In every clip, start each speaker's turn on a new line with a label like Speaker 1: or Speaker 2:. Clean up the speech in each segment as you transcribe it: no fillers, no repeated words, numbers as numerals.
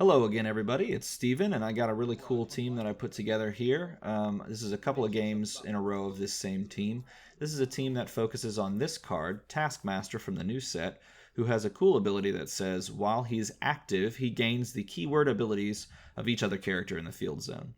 Speaker 1: Hello again, everybody. It's Steven, and I got a really cool team that I put together here. This is a couple of games in a row of this same team. This is a team that focuses on this card, Taskmaster from the new set, who has a cool ability that says, while he's active, he gains the keyword abilities of each other character in the field zone.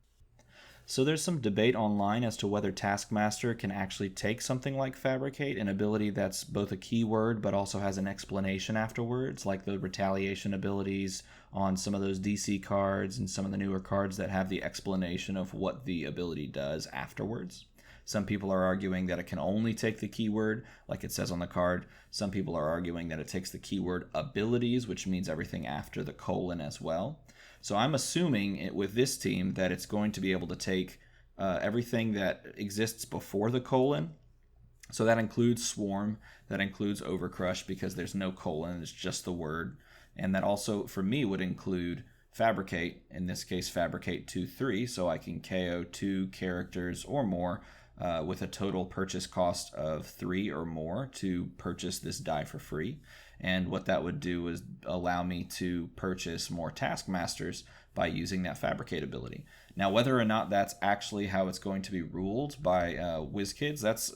Speaker 1: So there's some debate online as to whether Taskmaster can actually take something like Fabricate, an ability that's both a keyword but also has an explanation afterwards, like the retaliation abilities on some of those DC cards and some of the newer cards that have the explanation of what the ability does afterwards. Some people are arguing that it can only take the keyword, like it says on the card. Some people are arguing that it takes the keyword abilities, which means everything after the colon as well. So I'm assuming with this team that it's going to be able to take everything that exists before the colon. So that includes Swarm, that includes Overcrush because there's no colon, it's just the word. And that also, for me, would include Fabricate, in this case Fabricate 2/3, so I can KO 2 characters or more with a total purchase cost of 3 or more to purchase this die for free. And what that would do is allow me to purchase more Taskmasters by using that Fabricate ability. Now, whether or not that's actually how it's going to be ruled by WizKids, that's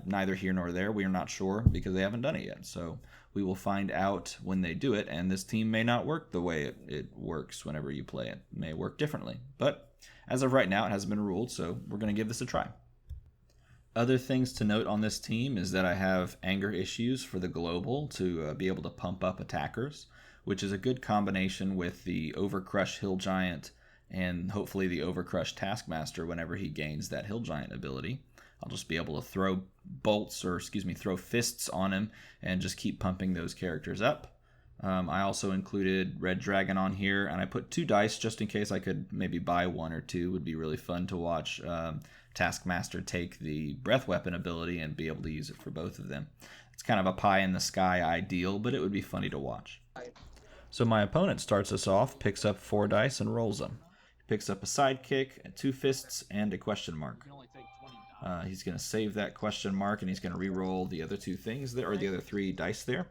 Speaker 1: neither here nor there. We are not sure because they haven't done it yet. So we will find out when they do it, and this team may not work the way it works whenever you play it. It may work differently. But as of right now, it hasn't been ruled, so we're going to give this a try. Other things to note on this team is that I have anger issues for the global to be able to pump up attackers, which is a good combination with the Overcrush Hill Giant and hopefully the Overcrush Taskmaster whenever he gains that Hill Giant ability. I'll just be able to throw throw fists on him and just keep pumping those characters up. I also included Red Dragon on here, and I put 2 dice just in case I could maybe buy 1 or 2. It would be really fun to watch Taskmaster take the Breath Weapon ability and be able to use it for both of them. It's kind of a pie-in-the-sky ideal, but it would be funny to watch. So my opponent starts us off, picks up 4 dice, and rolls them. He picks up a sidekick, 2 fists, and a question mark. He's going to save that question mark, and he's going to re-roll the other 2 things there, or the other 3 dice there.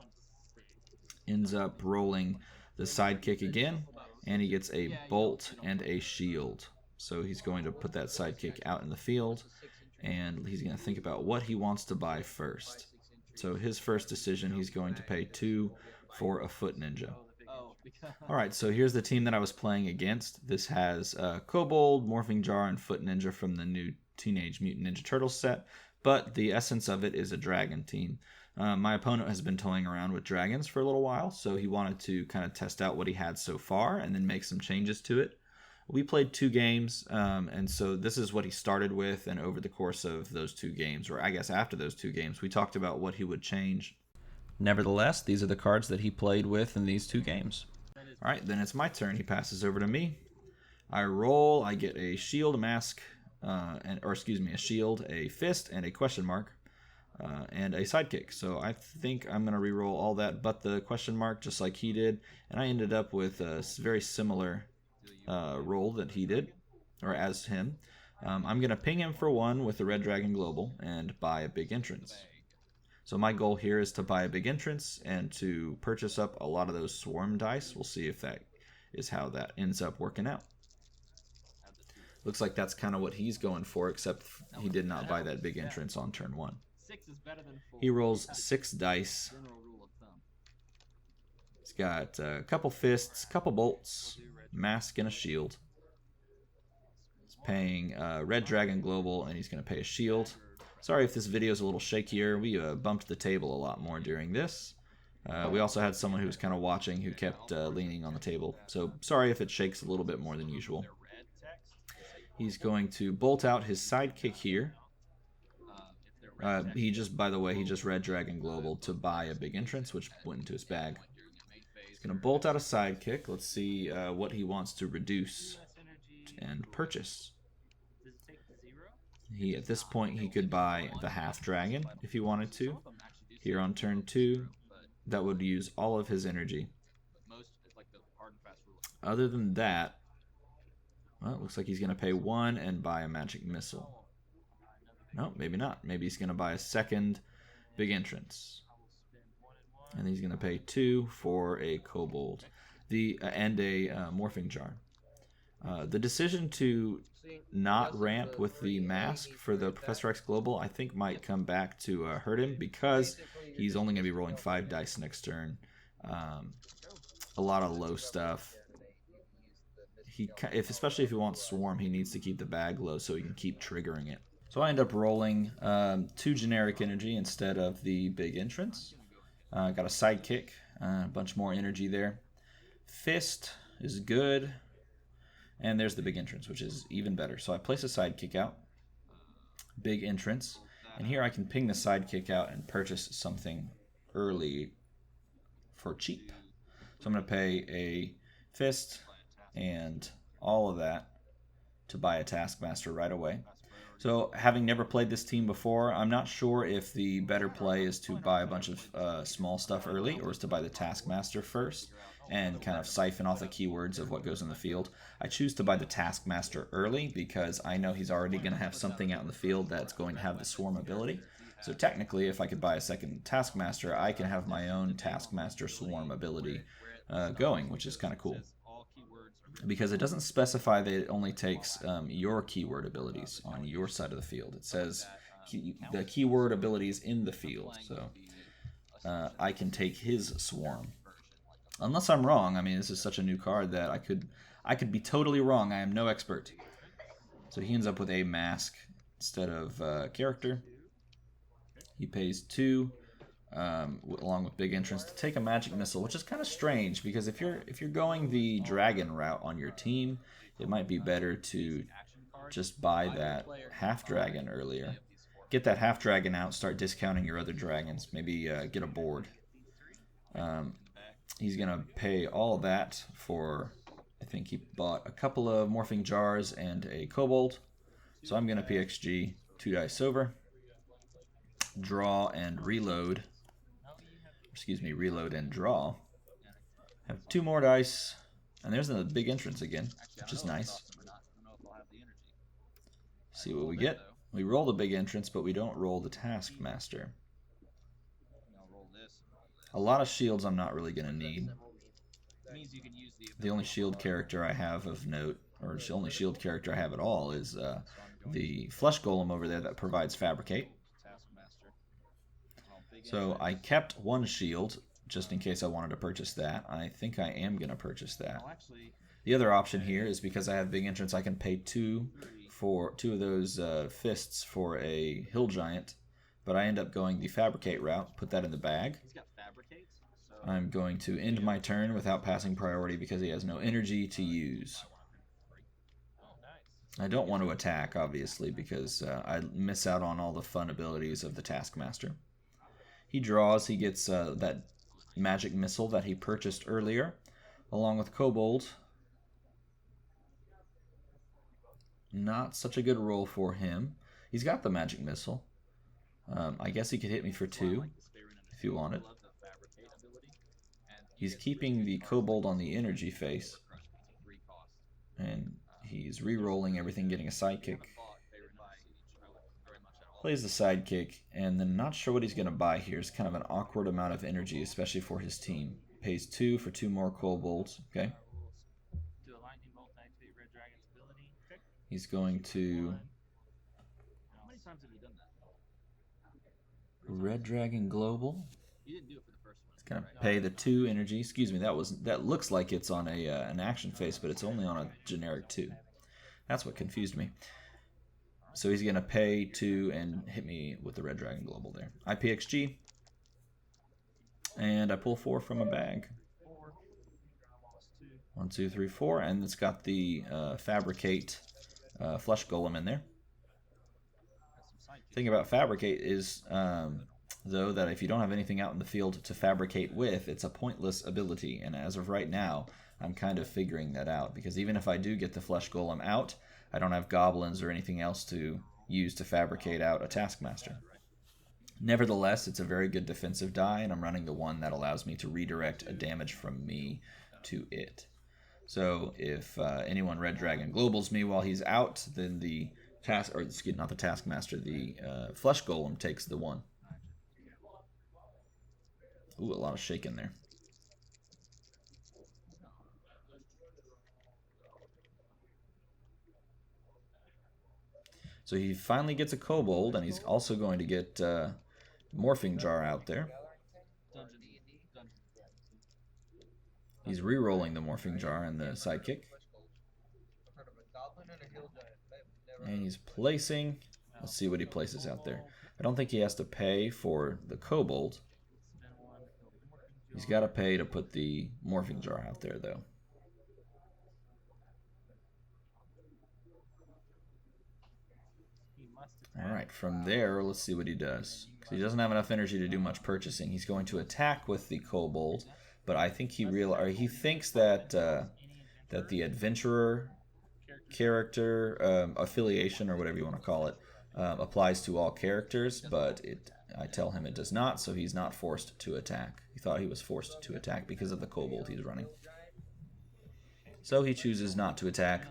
Speaker 1: Ends up rolling the sidekick again, and he gets a bolt and a shield. So he's going to put that sidekick out in the field, and he's going to think about what he wants to buy first. So his first decision, he's going to pay 2 for a Foot Ninja. Alright, so here's the team that I was playing against. This has Kobold, Morphing Jar, and Foot Ninja from the new Teenage Mutant Ninja Turtles set, but the essence of it is a dragon team. My opponent has been toying around with dragons for a little while, so he wanted to kind of test out what he had so far and then make some changes to it. We played 2 games, and so this is what he started with, and over the course of those 2 games, or I guess after those 2 games, we talked about what he would change. Nevertheless, these are the cards that he played with in these 2 games. Alright, then it's my turn. He passes over to me. I roll, I get a shield, a mask, a shield, a fist, and a question mark, and a sidekick. So I think I'm going to re-roll all that but the question mark, just like he did, and I ended up with a very similar roll that he did, or as him. I'm going to ping him for 1 with the Red Dragon Global and buy a big entrance. So my goal here is to buy a big entrance and to purchase up a lot of those Swarm dice. We'll see if that is how that ends up working out. Looks like that's kind of what he's going for, except he did not buy that big entrance on turn 1. He rolls 6 dice. He's got a couple fists, couple bolts, mask, and a shield. He's paying Red Dragon Global, and he's going to pay a shield. Sorry if this video is a little shakier. We bumped the table a lot more during this. We also had someone who was kind of watching who kept leaning on the table. So sorry if it shakes a little bit more than usual. He's going to bolt out his sidekick here. By the way, he just Red Dragon Global to buy a big entrance, which went into his bag. He's going to bolt out a sidekick. Let's see what he wants to reduce and purchase. At this point, he could buy the half dragon if he wanted to. Here on turn 2, that would use all of his energy. Other than that, well, it looks like he's going to pay 1 and buy a magic missile. No, maybe not. Maybe he's going to buy a second big entrance. And he's going to pay 2 for a kobold. and a morphing jar. The decision to not ramp with the mask for the Professor X Global, I think, might come back to hurt him because he's only going to be rolling 5 dice next turn. A lot of low stuff. Especially if he wants Swarm, he needs to keep the bag low so he can keep triggering it. So I end up rolling 2 generic energy instead of the big entrance. Got a sidekick, a bunch more energy there. Fist is good. And there's the big entrance, which is even better. So I place a sidekick out. Big entrance. And here I can ping the sidekick out and purchase something early for cheap. So I'm going to pay a fist and all of that to buy a Taskmaster right away. So having never played this team before, I'm not sure if the better play is to buy a bunch of small stuff early or is to buy the Taskmaster first and kind of siphon off the keywords of what goes in the field. I choose to buy the Taskmaster early because I know he's already going to have something out in the field that's going to have the Swarm ability. So technically, if I could buy a second Taskmaster, I can have my own Taskmaster Swarm ability going, which is kind of cool. Because it doesn't specify that it only takes your keyword abilities on your side of the field. It says the keyword abilities in the field. So I can take his Swarm. Unless I'm wrong. I mean, this is such a new card that I could be totally wrong. I am no expert. So he ends up with a mask instead of character. He pays 2. Along with big entrance to take a magic missile, which is kind of strange because if you're going the dragon route on your team, it might be better to just buy that half dragon earlier. Get that half dragon out, start discounting your other dragons, maybe get a board. He's gonna pay all of that for, I think he bought a couple of morphing jars and a kobold. So I'm gonna PXG 2 dice over, draw and reload. Excuse me, reload and draw. Have 2 more dice, and there's the big entrance again, which is nice. See what we get. We roll the big entrance, but we don't roll the Taskmaster. A lot of shields I'm not really going to need. The only shield character I have of note, or the only shield character I have at all, is the Flesh Golem over there that provides Fabricate. So I kept 1 shield just in case I wanted to purchase that. I think I am going to purchase that. The other option here is because I have big entrance, I can pay 2 for 2 of those fists for a hill giant, but I end up going the Fabricate route, put that in the bag. I'm going to end my turn without passing priority because he has no energy to use. I don't want to attack, obviously, because I miss out on all the fun abilities of the Taskmaster. He draws, he gets that magic missile that he purchased earlier, along with Kobold. Not such a good roll for him. He's got the magic missile. I guess he could hit me for 2 if he wanted. He's keeping the Kobold on the energy face. And he's re-rolling everything, getting a sidekick. Plays the sidekick, and then not sure what he's going to buy here. It's kind of an awkward amount of energy, especially for his team. Pays 2 for 2 more kobolds. Okay. He's going to Red Dragon Global. He's going to pay the 2 energy. Excuse me, that looks like it's on an action face, but it's only on a generic 2. That's what confused me. So he's going to pay 2 and hit me with the Red Dragon Global there. I PXG. And I pull 4 from a bag. 1, 2, 3, 4. And it's got the Fabricate Flesh Golem in there. The thing about Fabricate is, though, that if you don't have anything out in the field to fabricate with, it's a pointless ability. And as of right now, I'm kind of figuring that out. Because even if I do get the Flesh Golem out, I don't have goblins or anything else to use to fabricate out a Taskmaster. Nevertheless, it's a very good defensive die, and I'm running the one that allows me to redirect a damage from me to it. So if anyone Red Dragon globals me while he's out, then the not the Taskmaster, the Flesh Golem takes the 1. Ooh, a lot of shaking there. So he finally gets a kobold, and he's also going to get Morphing Jar out there. He's re-rolling the Morphing Jar and the Sidekick. And he's placing. Let's see what he places out there. I don't think he has to pay for the kobold. He's got to pay to put the Morphing Jar out there, though. Alright, from there, let's see what he does. Because he doesn't have enough energy to do much purchasing. He's going to attack with the kobold, but I think he thinks that that the adventurer character affiliation, or whatever you want to call it, applies to all characters, but I tell him it does not, so he's not forced to attack. He thought he was forced to attack because of the kobold he's running. So he chooses not to attack.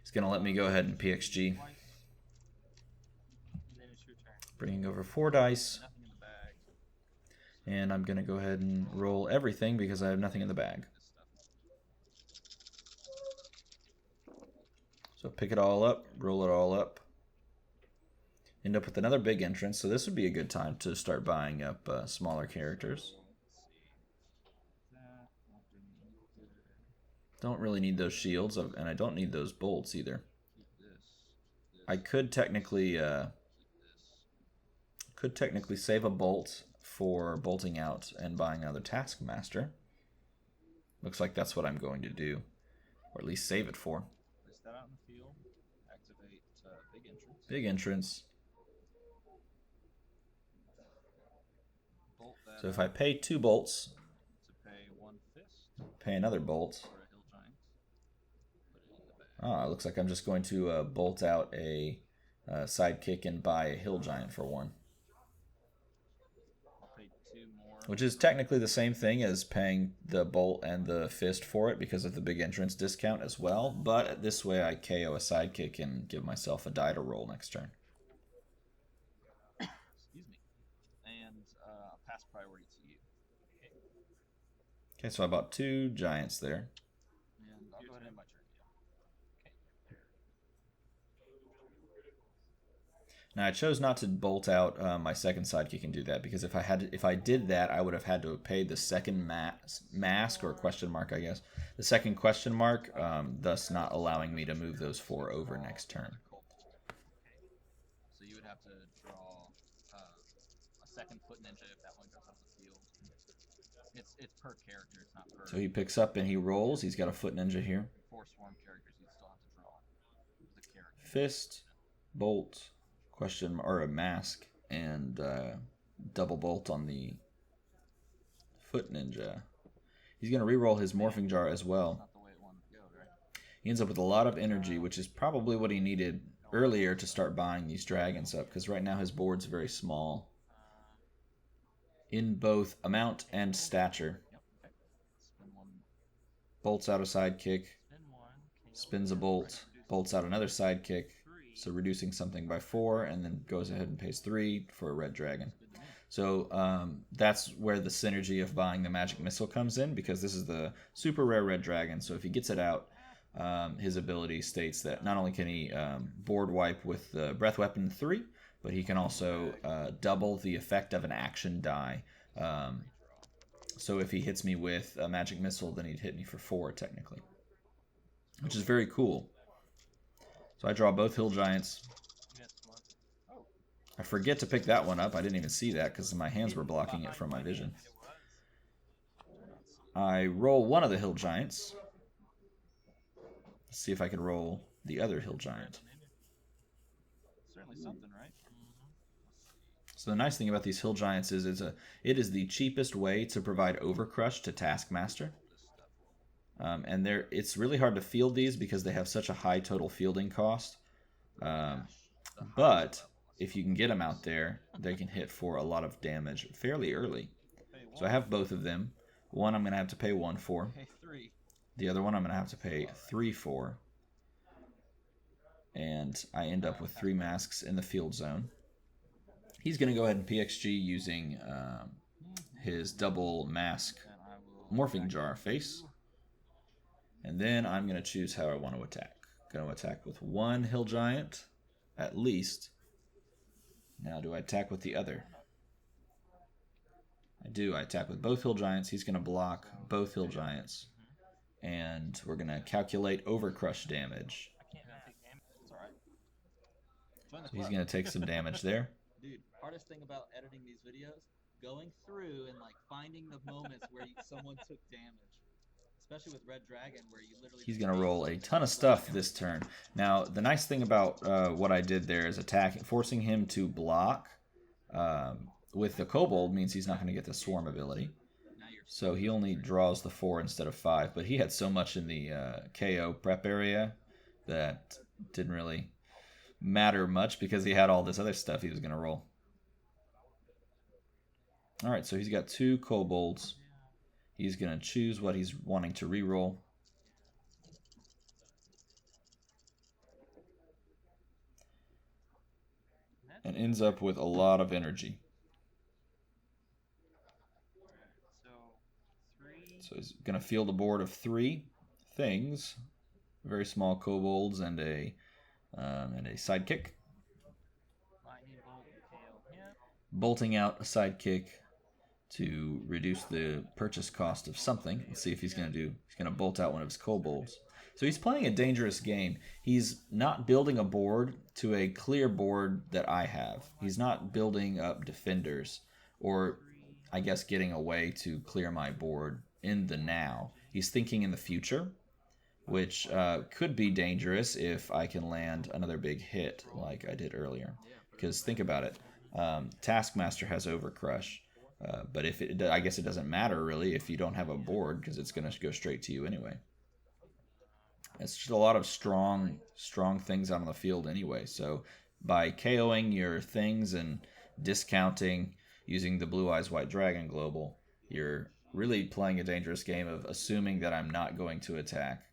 Speaker 1: He's going to let me go ahead and PXG. Bringing over 4 dice. And I'm going to go ahead and roll everything because I have nothing in the bag. So pick it all up, roll it all up. End up with another big entrance, so this would be a good time to start buying up smaller characters. Don't really need those shields, and I don't need those bolts either. I could technically save a bolt for bolting out and buying another Taskmaster. Looks like that's what I'm going to do, or at least save it for.
Speaker 2: Place that out in the field. Activate big entrance.
Speaker 1: Big entrance.
Speaker 2: Bolt that
Speaker 1: So if I pay 2 bolts,
Speaker 2: to pay 1 fist
Speaker 1: pay another bolt.
Speaker 2: for a hill giant. Put it in the bag.
Speaker 1: Ah, it looks like I'm just going to bolt out a Sidekick and buy a hill giant for 1.
Speaker 2: I'll pay 2 more.
Speaker 1: Which is technically the same thing as paying the bolt and the fist for it because of the big entrance discount as well. But this way I KO a Sidekick and give myself a die to roll next turn.
Speaker 2: Excuse me. And pass priority to you.
Speaker 1: Okay, so I bought 2 giants there.
Speaker 2: And I'll go ahead and end my turn.
Speaker 1: Now I chose not to bolt out my second Sidekick and do that because if I did that, I would have had to have paid the second mask or question mark, I guess, the second question mark, thus not allowing me to move those 4 over next turn.
Speaker 2: So you would have to draw a second foot ninja if that one goes off the field. It's per character, it's not per.
Speaker 1: So he picks up and he rolls. He's got a foot ninja here.
Speaker 2: 4 swarm characters, you still have to draw the character.
Speaker 1: Fist, bolt, question or a mask, and double bolt on the foot ninja. He's going to re-roll his morphing jar as well.
Speaker 2: Not the way it wanted to go, right?
Speaker 1: He ends up with a lot of energy, which is probably what he needed earlier to start buying these dragons up, because right now his board's very small in both amount and stature.
Speaker 2: Yep. Okay. Spin 1.
Speaker 1: Bolts out a Sidekick,
Speaker 2: Spin 1.
Speaker 1: spins a bolt, bolts out another Sidekick, so reducing something by 4, and then goes ahead and pays 3 for a red dragon. So that's where the synergy of buying the magic missile comes in, because this is the super rare red dragon. So if he gets it out, his ability states that not only can he board wipe with the breath weapon 3, but he can also double the effect of an action die. So if he hits me with a magic missile, then he'd hit me for 4 technically, which is very cool. So I draw both hill giants. I forget to pick that one up. I didn't even see that because my hands were blocking it from my vision. I roll one of the hill giants. Let's see if I can roll the other hill giant.
Speaker 2: Certainly something, right?
Speaker 1: So the nice thing about these hill giants is it is the cheapest way to provide overcrush to Taskmaster. And it's really hard to field these because they have such a high total fielding cost. But if you can get them out there, they can hit for a lot of damage fairly early. So I have both of them. One I'm going to have to pay 1 for.
Speaker 2: Pay 3.
Speaker 1: The other one I'm going to have to pay 3 for. And I end up with 3 masks in the field zone. He's going to go ahead and PXG using his double mask morphing jar face. And then I'm going to choose how I want to attack. Going to attack with 1 hill giant at least. Now, do I attack with the other? I do. I attack with both hill giants. He's going to block both hill giants. And we're going to calculate overcrush damage.
Speaker 2: I can't take damage. It's alright. Join the
Speaker 1: So he's
Speaker 2: club.
Speaker 1: going to take some damage there.
Speaker 3: Dude, hardest thing about editing these videos, going through and like finding the moments where someone took damage. Especially with Red Dragon, where you literally...
Speaker 1: He's going to roll a ton of stuff this turn. Now, the nice thing about what I did there is forcing him to block with the Kobold means he's not going to get the Swarm ability. So he only draws the 4 instead of 5. But he had so much in the KO prep area that didn't really matter much because he had all this other stuff he was going to roll. All right, so he's got 2 Kobolds. He's going to choose what he's wanting to reroll. And ends up with a lot of energy. So he's going to field a board of 3 things. Very small kobolds and a sidekick. Bolting out a sidekick to reduce the purchase cost of something. Let's see if he's going to bolt out one of his kobolds. So he's playing a dangerous game. He's not building a board to a clear board that I have. He's not building up defenders or, I guess, getting a way to clear my board in the now. He's thinking in the future, which could be dangerous if I can land another big hit like I did earlier. Because think about it. Taskmaster has Overcrush. But I guess it doesn't matter really if you don't have a board because it's going to go straight to you anyway. It's just a lot of strong things out on the field anyway. So by KOing your things and discounting using the Blue Eyes White Dragon global, you're really playing a dangerous game of assuming that I'm not going to attack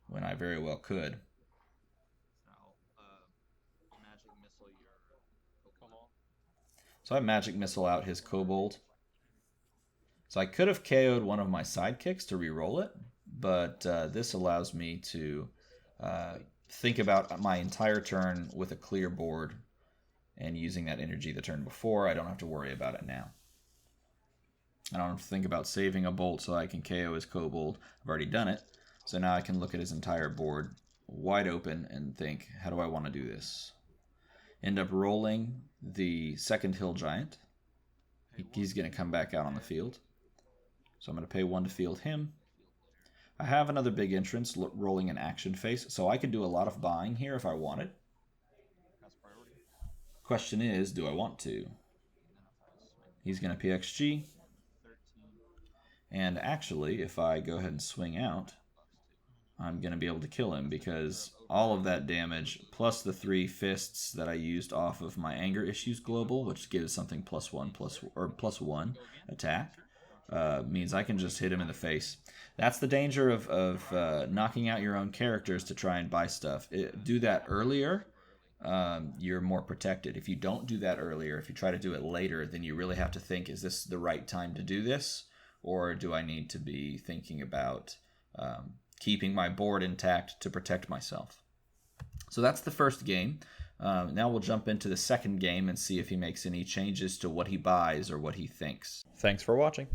Speaker 1: when I very well could. So I Magic Missile out his Kobold. So I could have KO'd one of my sidekicks to re-roll it, but this allows me to think about my entire turn with a clear board and using that energy the turn before. I don't have to worry about it now. I don't have to think about saving a bolt so I can KO his Kobold. I've already done it. So now I can look at his entire board wide open and think, how do I want to do this? End up rolling the second hill giant. He's going to come back out on the field. So I'm going to pay 1 to field him. I have another big entrance rolling an action face, so I could do a lot of buying here if I wanted. Question is, do I want to? He's going to PXG. And actually, if I go ahead and swing out, I'm going to be able to kill him because all of that damage plus the 3 fists that I used off of my Anger Issues Global, which gives something +1 attack, means I can just hit him in the face. That's the danger of knocking out your own characters to try and buy stuff. Do that earlier, you're more protected. If you don't do that earlier, if you try to do it later, then you really have to think, is this the right time to do this? Or do I need to be thinking about keeping my board intact to protect myself? So that's the first game. Now we'll jump into the second game and see if he makes any changes to what he buys or what he thinks. Thanks for watching.